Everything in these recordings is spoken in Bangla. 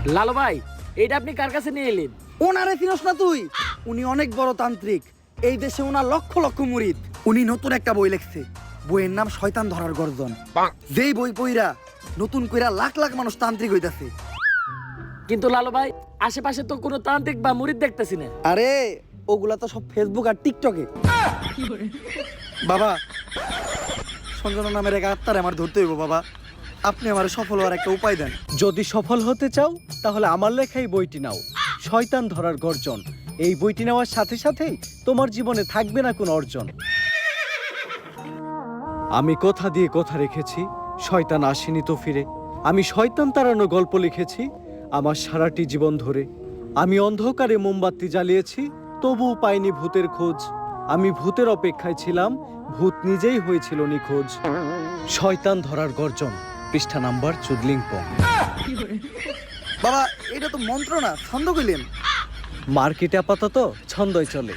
লালু ভাই, এটা আপনি কার কাছে নিয়ে এলেন? ওনারে চিনস না তুই? উনি অনেক বড় তান্ত্রিক। এই দেশে ওনার লক্ষ লক্ষ মুরিদ। উনি নতুন একটা বই লিখছে, বইয়ের নাম শয়তান ধরার গর্জন। যেই বই পইরা নতুন কইরা লাখ লাখ মানুষ তান্ত্রিক হইতাছে। কিন্তু লালু ভাই, আশেপাশে তো কোনো তান্ত্রিক বা মুরিদ দেখতেছি না। আরে ওগুলা তো সব ফেসবুক আর টিকটকে। বাবা, সঞ্জনা নামের এক আত্মার আমার ধরতে হইব বাবা। আপনি আমার সফল হওয়ার একটা উপায় দেন। যদি সফল হতে চাও তাহলে আমার লেখাই বইটি নাও, শয়তান ধরার গর্জন। এই বইটি নেওয়ার সাথে সাথেই তোমার জীবনে থাকবে না কোনো অর্জন। আমি কথা দিয়ে কথা রেখেছি, শয়তান আসেনি তো ফিরে। আমি শয়তান তাড়ানো গল্প লিখেছি আমার সারাটি জীবন ধরে। আমি অন্ধকারে মোমবাতি জ্বালিয়েছি, তবুও পাইনি ভূতের খোঁজ। আমি ভূতের অপেক্ষায় ছিলাম, ভূত নিজেই হয়েছিল নিখোঁজ। শয়তান ধরার গর্জন, পৃষ্ঠা নাম্বার চুদলিংপং। বাবা, এটা তো মন্ত্র না, ছন্দ কইলেন। মার্কেটে আপাতত ছন্দই চলে।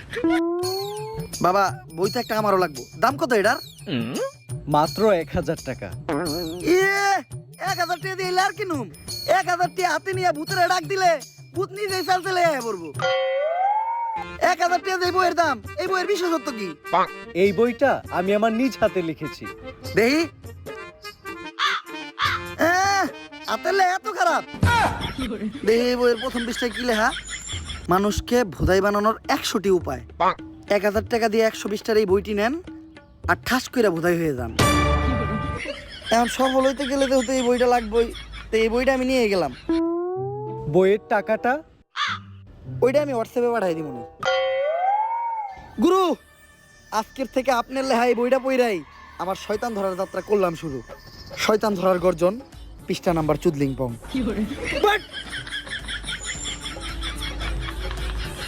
বাবা, বইটা একটা আমারও লাগবো। দাম কত এটার? মাত্র 1000 টাকা। 1000 টাকা দিয়ে আর কিনুম? 1000 টাকা হাতে নিয়ে ভূতের ডাক দিলে ভূত নিজেই চাল চলে পড়বো। 1000 টাকা দিয়ে বইয়ের দাম, এই বইয়ের বিশেষত্ব কি? এই বইটা আমি আমার নিজ হাতে লিখেছি। দেহি হাতের এত খারাপ। দেহি বইয়ের প্রথম পৃষ্ঠায় কি লেখা? মানুষকে ভোদাই বানানোর 100টি উপায়। 1000 টাকা দিয়ে 120টার এই বইটি নেন আর ঠাস কইরা ভোদাই হয়ে যান। এখন সফল হইতে গেলে তো এই বইটা লাগবেই। তো এই বইটা আমি নিয়ে গেলাম। বইয়ের টাকাটা? ওইটা আমি হোয়াটসঅ্যাপে পাঠাই দিব। গুরু, আজকের থেকে আপনার লেখা এই বইটা পইরাই আমার শয়তান ধরার যাত্রা করলাম শুরু। শয়তান ধরার গর্জন, পৃষ্ঠা নাম্বার চুদলিংপং। বাট